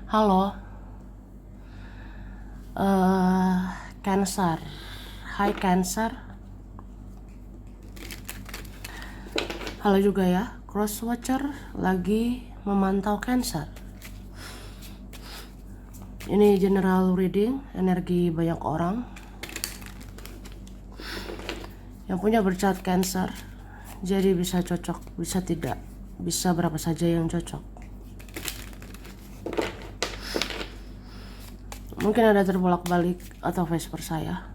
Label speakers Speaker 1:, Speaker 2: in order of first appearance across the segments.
Speaker 1: Halo, eh Cancer. Hai Cancer. Halo juga ya, Crosswatcher lagi memantau Cancer. Ini general reading, energi banyak orang yang punya bercat Cancer. Jadi bisa cocok, bisa tidak, bisa berapa saja yang cocok. Mungkin ada terbolak-balik atau vice versa ya.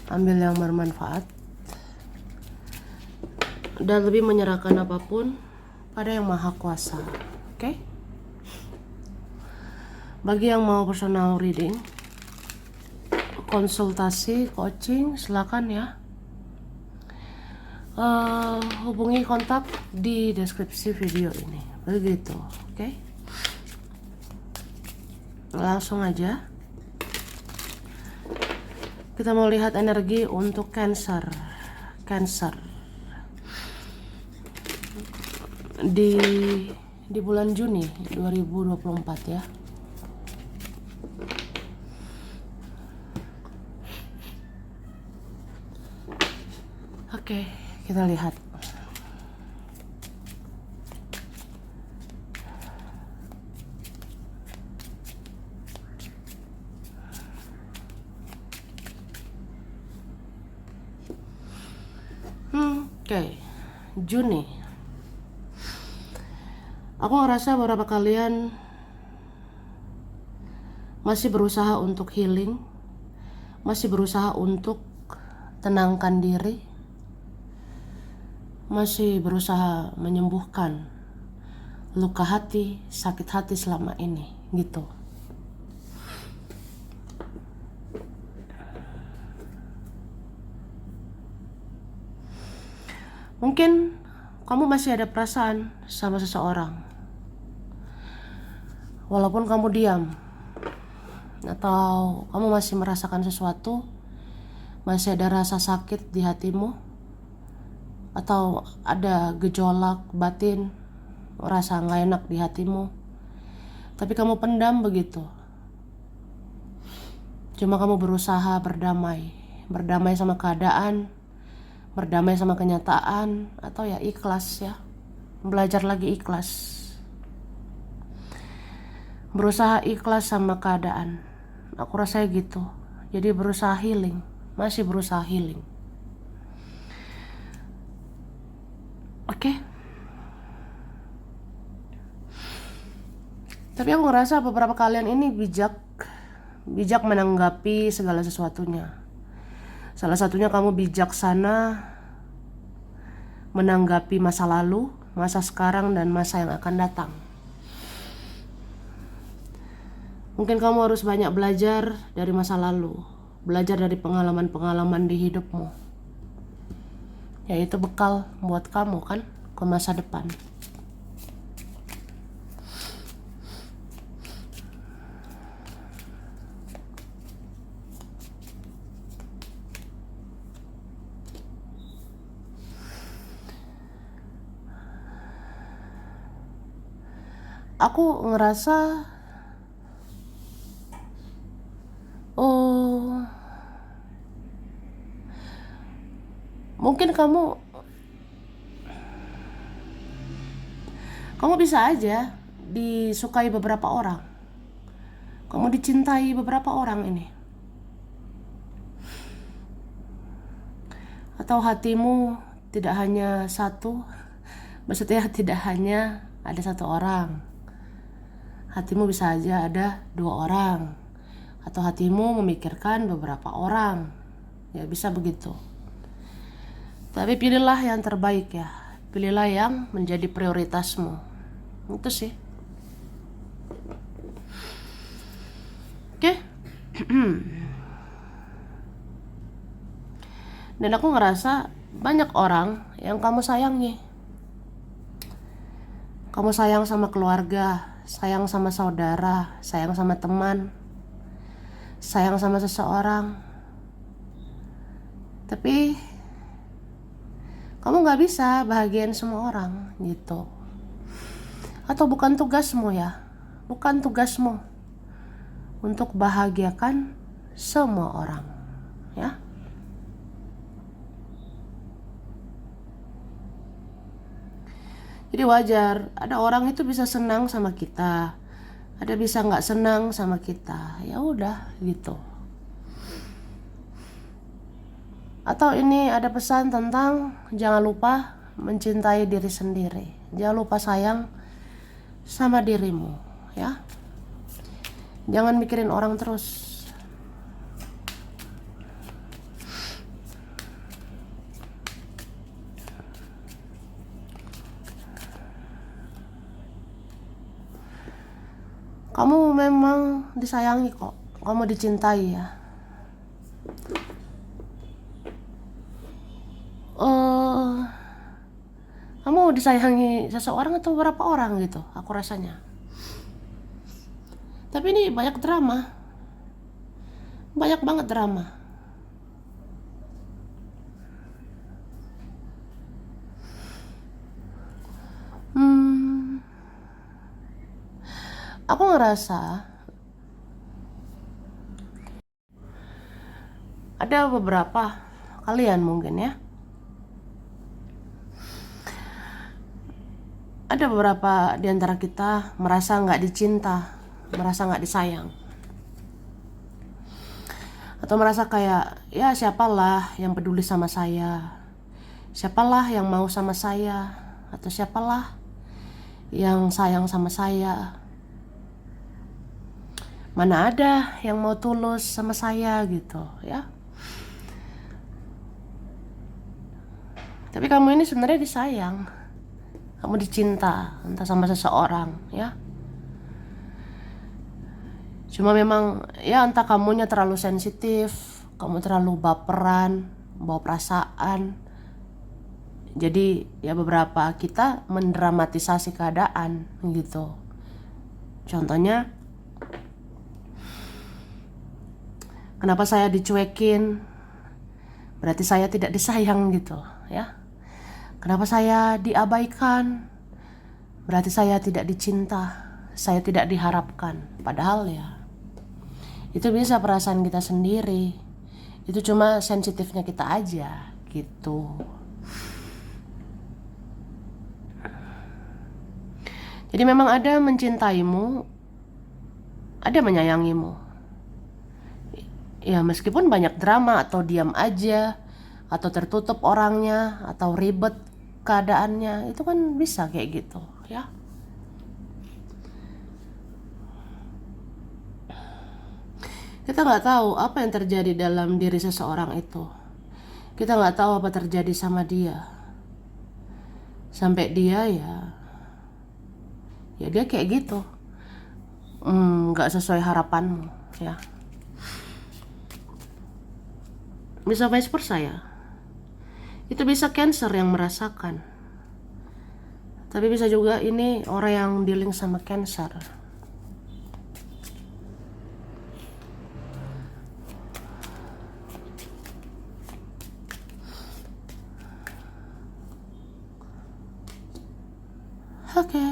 Speaker 1: Ambil yang bermanfaat dan lebih menyerahkan apapun pada yang maha kuasa. Oke? Bagi yang mau personal reading, konsultasi, coaching, silakan ya. Hubungi kontak di deskripsi video ini. Begitu, oke? Langsung aja. Kita mau lihat energi untuk Cancer. Cancer. Di bulan Juni 2024 ya. Oke, kita lihat. Oke, Juni. Aku ngerasa beberapa kalian masih berusaha untuk healing, masih berusaha untuk tenangkan diri, masih berusaha menyembuhkan luka hati, sakit hati selama ini, gitu. Mungkin kamu masih ada perasaan sama seseorang, walaupun kamu diam, atau kamu masih merasakan sesuatu, masih ada rasa sakit di hatimu, atau ada gejolak batin, rasa nggak enak di hatimu, tapi kamu pendam begitu. Cuma kamu berusaha berdamai sama keadaan, berdamai sama kenyataan, atau ya ikhlas ya, belajar lagi ikhlas, berusaha ikhlas sama keadaan. Aku rasa gitu, jadi berusaha healing, masih berusaha healing. Oke. Tapi aku ngerasa beberapa kalian ini bijak menanggapi segala sesuatunya. Salah satunya kamu bijaksana menanggapi masa lalu, masa sekarang, dan masa yang akan datang. Mungkin kamu harus banyak belajar dari masa lalu, belajar dari pengalaman-pengalaman di hidupmu. Ya itu bekal buat kamu kan ke masa depan. Aku ngerasa mungkin kamu bisa aja disukai beberapa orang, kamu dicintai beberapa orang ini, atau hatimu tidak hanya satu, maksudnya tidak hanya ada satu orang, hatimu bisa aja ada dua orang, atau hatimu memikirkan beberapa orang, ya bisa begitu. Tapi pilihlah yang terbaik ya, pilihlah yang menjadi prioritasmu, itu sih. Oke. Dan aku ngerasa banyak orang yang kamu sayangi. Kamu sayang sama keluarga, sayang sama saudara, sayang sama teman, sayang sama seseorang. Tapi kamu gak bisa bahagiain semua orang gitu. Atau bukan tugasmu ya, bukan tugasmu untuk bahagiakan semua orang, ya. Jadi wajar, ada orang itu bisa senang sama kita, ada bisa nggak senang sama kita, ya udah gitu. Atau ini ada pesan tentang jangan lupa mencintai diri sendiri, jangan lupa sayang sama dirimu, ya. Jangan mikirin orang terus. Kamu memang disayangi kok, kamu dicintai ya. Kamu disayangi seseorang atau beberapa orang gitu, aku rasanya. Tapi ini banyak drama, banyak banget drama. Aku ngerasa ada beberapa kalian mungkin ya, ada beberapa di antara kita merasa nggak dicinta, merasa nggak disayang, atau merasa kayak ya siapalah yang peduli sama saya, siapalah yang mau sama saya, atau siapalah yang sayang sama saya. Mana ada yang mau tulus sama saya gitu ya. Tapi kamu ini sebenarnya disayang, kamu dicinta entah sama seseorang ya. Cuma memang ya entah kamunya terlalu sensitif, kamu terlalu baperan, bawa perasaan. Jadi ya beberapa kita mendramatisasi keadaan gitu. Contohnya, kenapa saya dicuekin? Berarti saya tidak disayang gitu ya. Kenapa saya diabaikan? Berarti saya tidak dicinta, saya tidak diharapkan. Padahal ya itu bisa perasaan kita sendiri. Itu cuma sensitifnya kita aja gitu. Jadi memang ada mencintaimu, ada menyayangimu. Ya meskipun banyak drama atau diam aja, atau tertutup orangnya, atau ribet keadaannya, itu kan bisa kayak gitu ya. Kita nggak tahu apa yang terjadi dalam diri seseorang itu. Kita nggak tahu apa terjadi sama dia. Sampai dia ya dia kayak gitu. Nggak sesuai harapanmu ya. Bisa vice versa ya. Itu bisa cancer yang merasakan. Tapi bisa juga ini orang yang dealing sama cancer. Oke.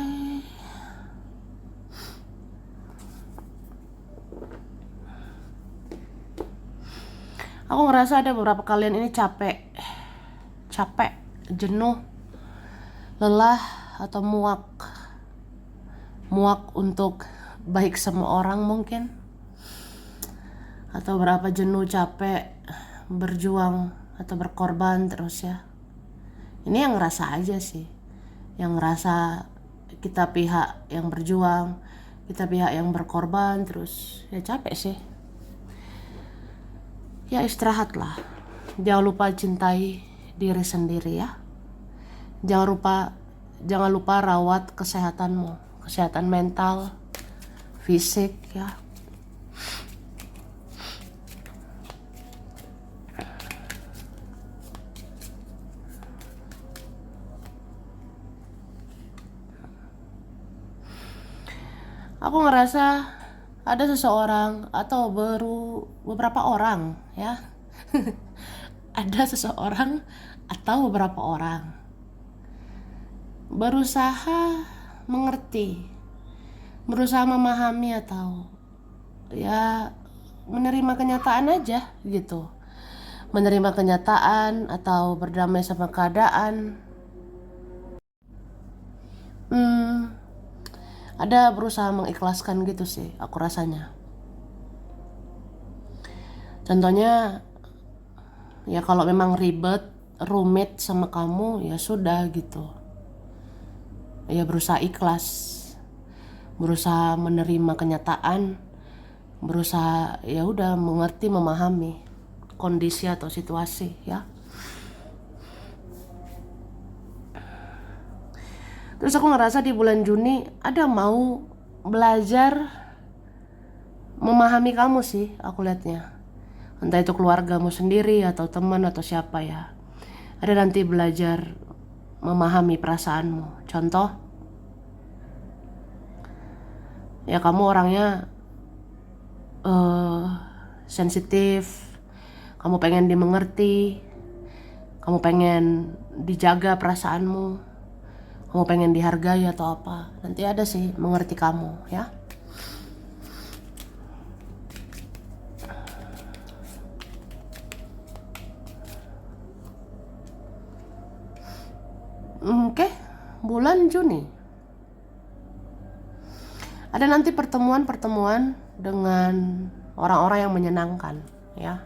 Speaker 1: Aku ngerasa ada beberapa kalian ini capek, jenuh, lelah, atau muak untuk baik semua orang mungkin, atau berapa jenuh, capek, berjuang atau berkorban terus ya. Ini yang ngerasa aja sih, yang ngerasa kita pihak yang berjuang, kita pihak yang berkorban terus ya capek sih. Ya istirahatlah, jangan lupa cintai diri sendiri ya. Jangan lupa rawat kesehatanmu, kesehatan mental, fisik ya. Aku ngerasa ada seseorang atau beberapa orang ya. Ada seseorang atau beberapa orang berusaha mengerti, berusaha memahami, atau ya menerima kenyataan aja gitu. Menerima kenyataan atau berdamai sama keadaan. Ada berusaha mengikhlaskan gitu sih aku rasanya. Contohnya ya kalau memang ribet, rumit sama kamu, ya sudah gitu. Ya berusaha ikhlas, berusaha menerima kenyataan, berusaha ya udah mengerti, memahami kondisi atau situasi ya. Terus aku ngerasa di bulan Juni ada mau belajar memahami kamu sih, aku lihatnya. Entah itu keluargamu sendiri atau teman atau siapa ya. Ada nanti belajar memahami perasaanmu. Contoh, ya kamu orangnya sensitif, kamu pengen dimengerti, kamu pengen dijaga perasaanmu, kamu pengen dihargai atau apa. Nanti ada sih mengerti kamu ya. Oke, bulan Juni ada nanti pertemuan-pertemuan dengan orang-orang yang menyenangkan ya.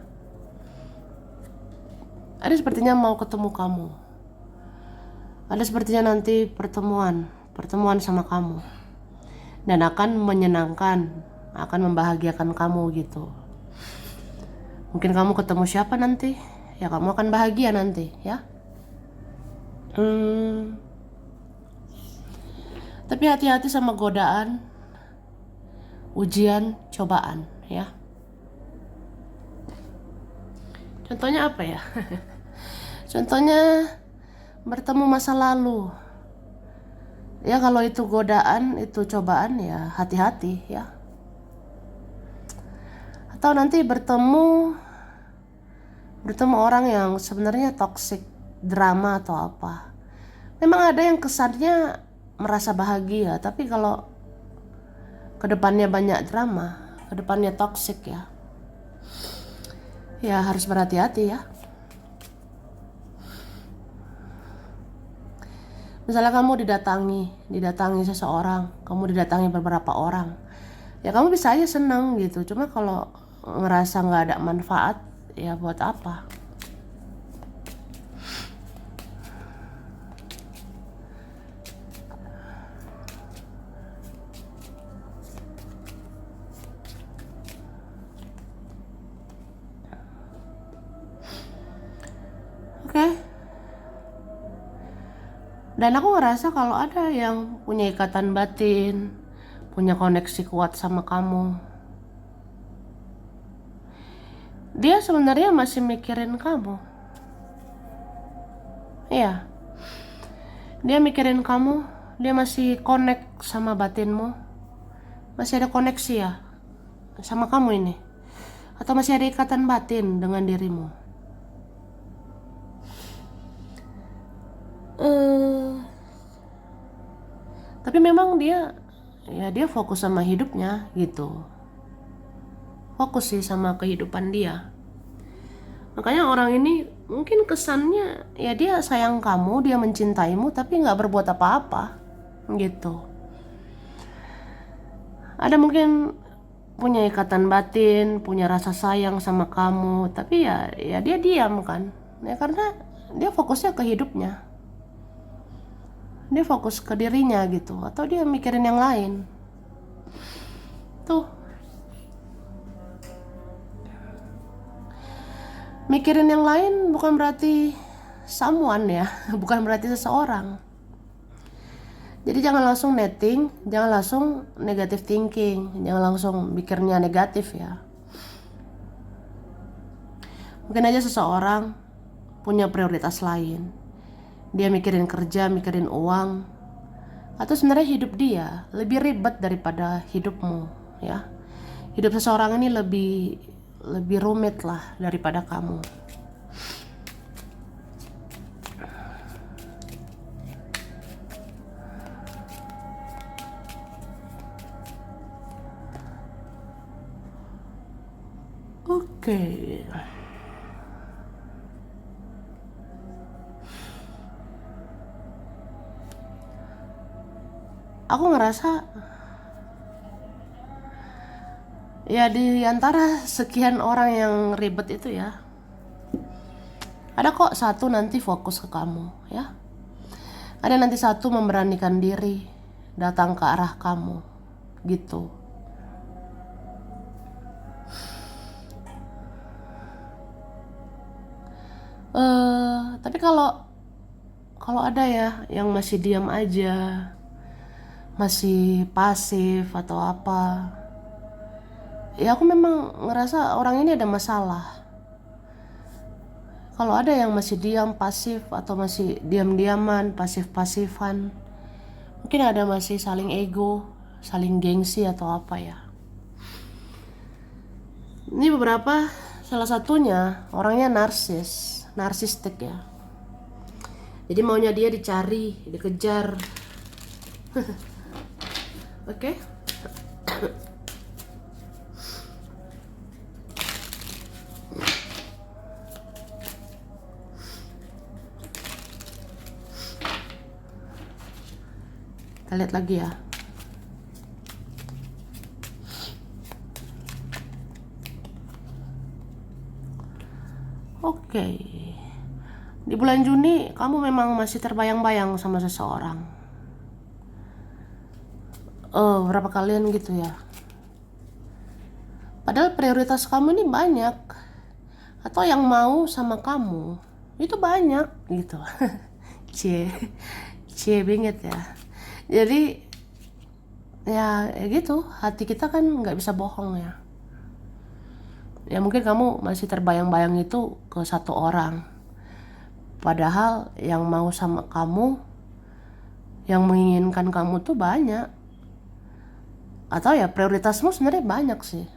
Speaker 1: Ada sepertinya mau ketemu kamu. Ada sepertinya nanti pertemuan sama kamu. Dan akan menyenangkan, akan membahagiakan kamu gitu. Mungkin kamu ketemu siapa nanti? Ya kamu akan bahagia nanti ya. Tapi hati-hati sama godaan, ujian, cobaan ya. Contohnya apa ya? Contohnya bertemu masa lalu. Ya kalau itu godaan, itu cobaan, ya hati-hati ya. Atau nanti bertemu orang yang sebenarnya toksik, drama atau apa. Memang ada yang kesannya merasa bahagia, tapi kalau kedepannya banyak drama, kedepannya toksik ya. Ya harus berhati-hati ya. Misalnya kamu didatangi seseorang, kamu didatangi beberapa orang, ya kamu bisa aja senang gitu. Cuma kalau ngerasa nggak ada manfaat, ya buat apa? Oke. Dan aku ngerasa kalau ada yang punya ikatan batin, punya koneksi kuat sama kamu, dia sebenarnya masih mikirin kamu. Iya, dia mikirin kamu, dia masih connect sama batinmu, masih ada koneksi ya sama kamu ini, atau masih ada ikatan batin dengan dirimu. Tapi memang dia fokus sama hidupnya gitu, fokus sih sama kehidupan dia. Makanya orang ini mungkin kesannya ya dia sayang kamu, dia mencintaimu, tapi nggak berbuat apa-apa gitu. Ada mungkin punya ikatan batin, punya rasa sayang sama kamu, tapi ya dia diam kan, ya karena dia fokusnya ke hidupnya, dia fokus ke dirinya gitu, atau dia mikirin yang lain. Tuh, mikirin yang lain bukan berarti someone ya, bukan berarti seseorang. Jadi jangan langsung netting, jangan langsung negative thinking, jangan langsung mikirnya negatif ya. Mungkin aja seseorang punya prioritas lain. Dia mikirin kerja, mikirin uang, atau sebenarnya hidup dia lebih ribet daripada hidupmu ya. Hidup seseorang ini lebih rumit lah daripada kamu. Oke. Aku ngerasa ya di antara sekian orang yang ribet itu ya, ada kok satu nanti fokus ke kamu ya. Ada nanti satu memberanikan diri datang ke arah kamu gitu. Tapi kalau ada ya yang masih diam aja, masih pasif atau apa, ya aku memang ngerasa orang ini ada masalah. Kalau ada yang masih diam pasif atau masih diam-diaman, pasif-pasifan, mungkin ada masih saling ego, saling gengsi atau apa ya. Ini beberapa, salah satunya orangnya narsistik ya. Jadi maunya dia dicari, dikejar. Oke. Kita lihat lagi ya. Oke. Di bulan Juni kamu memang masih terbayang-bayang sama seseorang. Berapa kalian gitu ya. Padahal prioritas kamu ini banyak. Atau yang mau sama kamu itu banyak gitu. Cie binget ya. Jadi ya gitu, hati kita kan nggak bisa bohong ya. Ya mungkin kamu masih terbayang-bayang itu ke satu orang. Padahal yang mau sama kamu, yang menginginkan kamu tuh banyak. Atau ya prioritasmu sebenarnya banyak sih.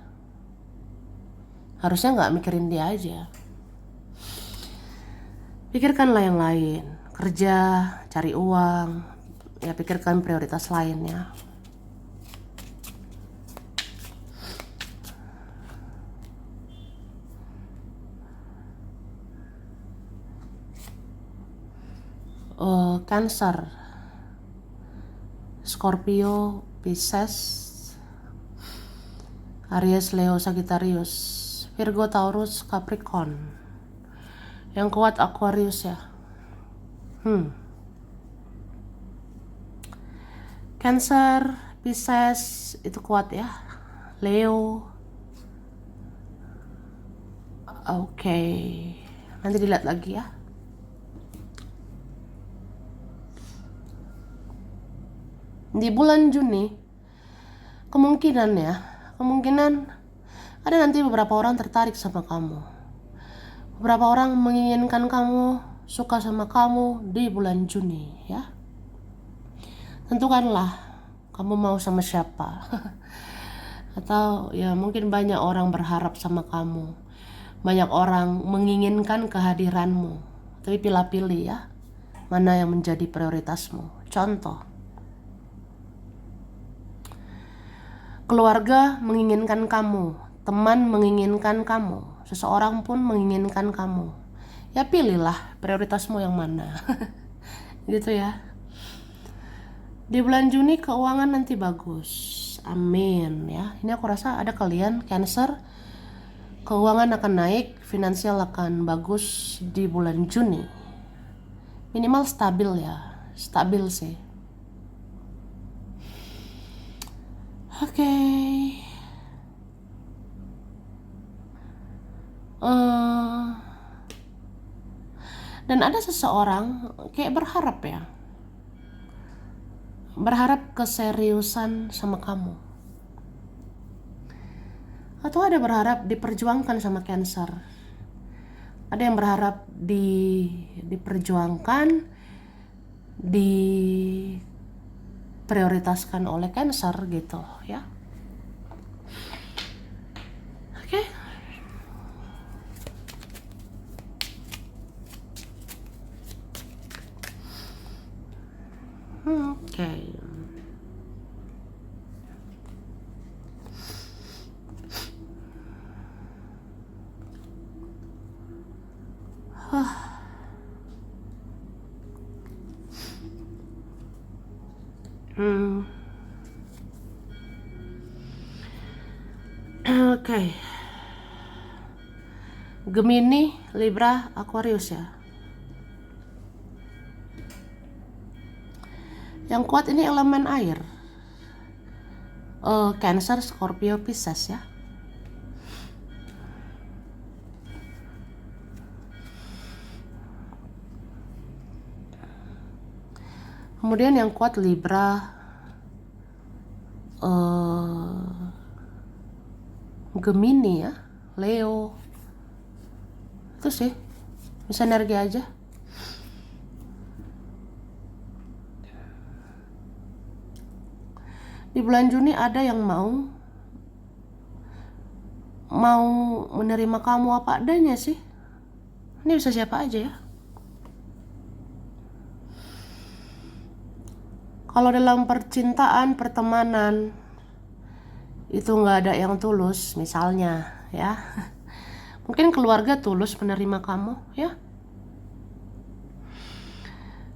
Speaker 1: Harusnya nggak mikirin dia aja. Pikirkanlah yang lain. Kerja, cari uang, ya pikirkan prioritas lainnya. Cancer, Scorpio, Pisces, Aries, Leo, Sagittarius, Virgo, Taurus, Capricorn. Yang kuat Aquarius ya. Cancer, Pisces itu kuat ya. Leo. Oke. Nanti dilihat lagi ya. Di bulan Juni kemungkinan ada nanti beberapa orang tertarik sama kamu. Beberapa orang menginginkan kamu, suka sama kamu di bulan Juni ya. Tentukanlah kamu mau sama siapa. Atau ya mungkin banyak orang berharap sama kamu. Banyak orang menginginkan kehadiranmu. Tapi pilih-pilih ya, mana yang menjadi prioritasmu. Contoh, keluarga menginginkan kamu, teman menginginkan kamu, seseorang pun menginginkan kamu. Ya pilihlah prioritasmu yang mana. Gitu ya. Di bulan Juni keuangan nanti bagus. Amin ya. Ini aku rasa ada kalian Cancer, keuangan akan naik, finansial akan bagus di bulan Juni. Minimal stabil ya. Stabil sih. Oke. Dan ada seseorang kayak berharap ya. Berharap keseriusan sama kamu. Atau ada berharap diperjuangkan sama Cancer. Ada yang berharap diperjuangkan, diprioritaskan oleh Cancer gitu ya. Oke. Oke. Hmm. Oke. Gemini, Libra, Aquarius ya. Yang kuat ini elemen air. Cancer, Scorpio, Pisces ya. Kemudian yang kuat Libra, Gemini ya, Leo. Itu sih, bisa energi aja. Di bulan Juni ada yang mau menerima kamu apa adanya sih. Ini bisa siapa aja ya. Kalau dalam percintaan, pertemanan itu nggak ada yang tulus, misalnya ya. Mungkin keluarga tulus menerima kamu ya.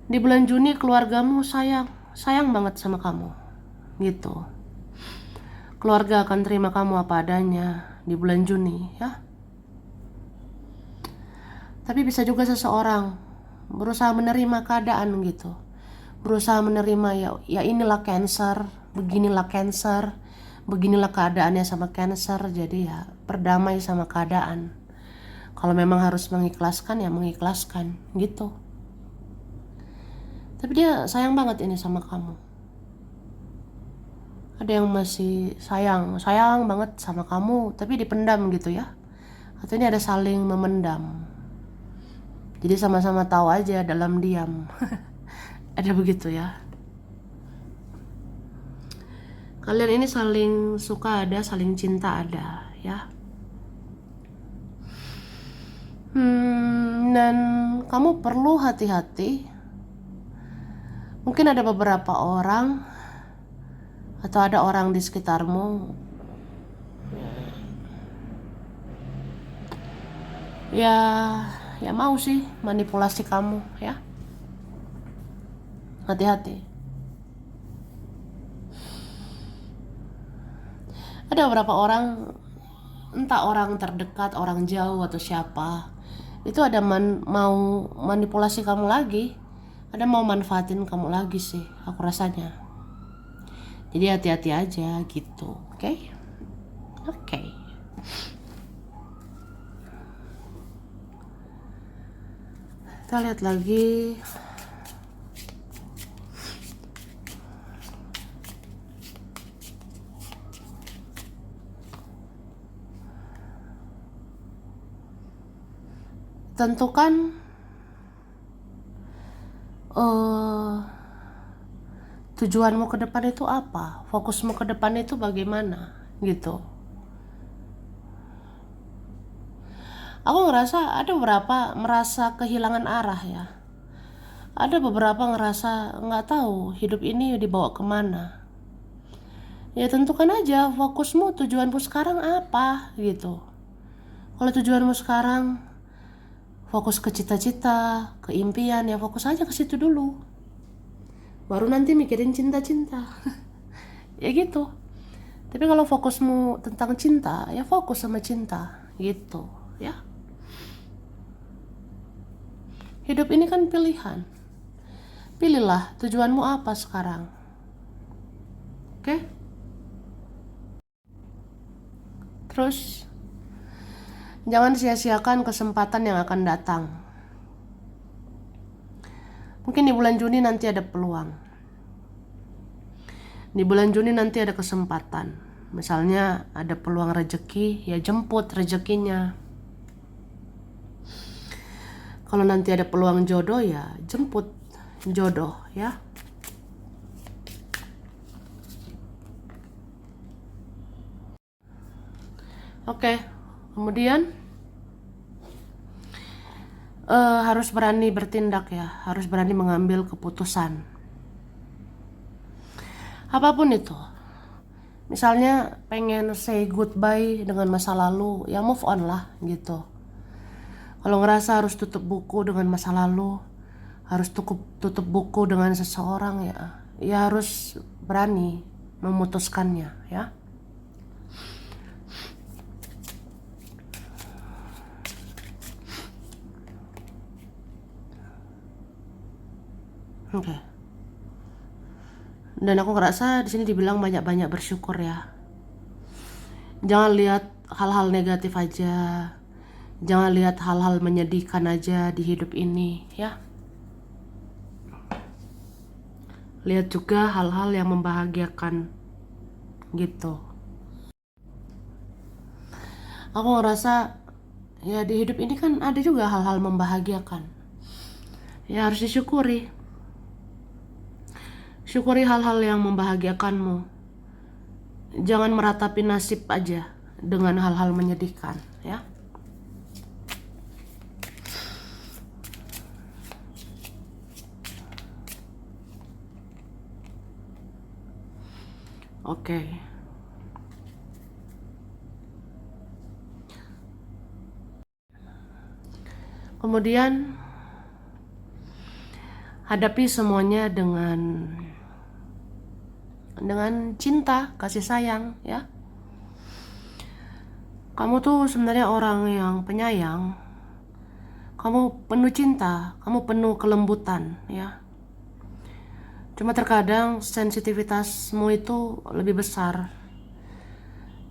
Speaker 1: Di bulan Juni keluargamu sayang banget sama kamu gitu. Keluarga akan terima kamu apa adanya di bulan Juni ya. Tapi bisa juga seseorang berusaha menerima keadaan gitu, berusaha menerima ya inilah Cancer, beginilah Cancer, beginilah keadaannya sama Cancer. Jadi ya berdamai sama keadaan. Kalau memang harus mengikhlaskan ya mengikhlaskan gitu. Tapi dia sayang banget ini sama kamu. Ada yang masih sayang banget sama kamu, tapi dipendam gitu ya. Atau ini ada saling memendam. Jadi sama-sama tahu aja dalam diam. Ada begitu ya. Kalian ini saling suka ada, saling cinta ada ya. Dan kamu perlu hati-hati. Mungkin ada beberapa orang atau ada orang di sekitarmu ya mau sih manipulasi kamu ya. Hati-hati. Ada beberapa orang, entah orang terdekat, orang jauh atau siapa, itu ada mau manipulasi kamu lagi, ada mau manfaatin kamu lagi sih aku rasanya. Jadi hati-hati aja gitu. Oke? Kita lihat lagi. Tentukan tujuanmu ke depan itu apa, fokusmu ke depan itu bagaimana gitu. Aku ngerasa ada beberapa merasa kehilangan arah ya. Ada beberapa ngerasa nggak tahu hidup ini dibawa kemana. Ya tentukan aja fokusmu, tujuanmu sekarang apa gitu. Kalau tujuanmu sekarang fokus ke cita-cita, ke impian, ya fokus aja ke situ dulu. Baru nanti mikirin cinta-cinta. Ya gitu. Tapi kalau fokusmu tentang cinta, ya fokus sama cinta gitu ya. Hidup ini kan pilihan. Pilihlah tujuanmu apa sekarang. Oke? Terus jangan sia-siakan kesempatan yang akan datang. Mungkin di bulan Juni nanti ada peluang. Di bulan Juni nanti ada kesempatan. Misalnya ada peluang rezeki, ya jemput rezekinya. Kalau nanti ada peluang jodoh, ya jemput jodoh ya. Oke, kemudian harus berani bertindak ya, harus berani mengambil keputusan. Apapun itu. Misalnya pengen say goodbye dengan masa lalu, ya move on lah gitu. Kalau ngerasa harus tutup buku dengan masa lalu, harus tutup buku dengan seseorang, ya harus berani memutuskannya ya. Oke. Dan aku ngerasa di sini dibilang banyak-banyak bersyukur ya. Jangan lihat hal-hal negatif aja. Jangan lihat hal-hal menyedihkan aja di hidup ini ya. Lihat juga hal-hal yang membahagiakan gitu. Aku ngerasa ya di hidup ini kan ada juga hal-hal membahagiakan. Ya harus disyukuri. Syukuri hal-hal yang membahagiakanmu. Jangan meratapi nasib aja dengan hal-hal menyedihkan ya. Oke. Kemudian hadapi semuanya dengan cinta, kasih sayang ya. Kamu tuh sebenarnya orang yang penyayang. Kamu penuh cinta, kamu penuh kelembutan ya. Cuma terkadang sensitivitasmu itu lebih besar.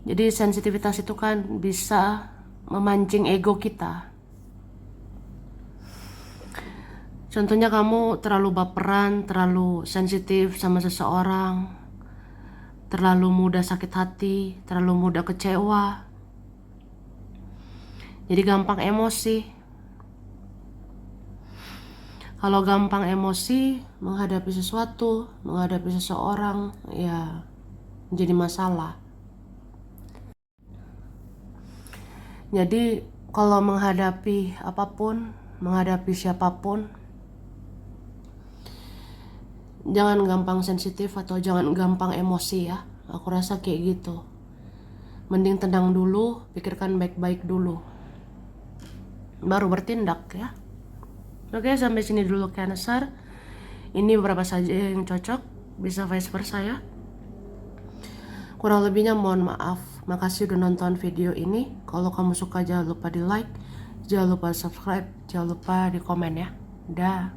Speaker 1: Jadi sensitivitas itu kan bisa memancing ego kita. Contohnya kamu terlalu baperan, terlalu sensitif sama seseorang, terlalu mudah sakit hati, terlalu mudah kecewa. Jadi gampang emosi. Kalau gampang emosi menghadapi sesuatu, menghadapi seseorang, ya jadi masalah. Jadi kalau menghadapi apapun, menghadapi siapapun, jangan gampang sensitif atau jangan gampang emosi ya. Aku rasa kayak gitu. Mending tenang dulu, pikirkan baik-baik dulu, baru bertindak ya. Oke, sampai sini dulu Cancer. Ini beberapa saja yang cocok, bisa vice versa ya. Kurang lebihnya mohon maaf. Makasih udah nonton video ini. Kalau kamu suka jangan lupa di like, jangan lupa subscribe, jangan lupa di komen ya. Dah.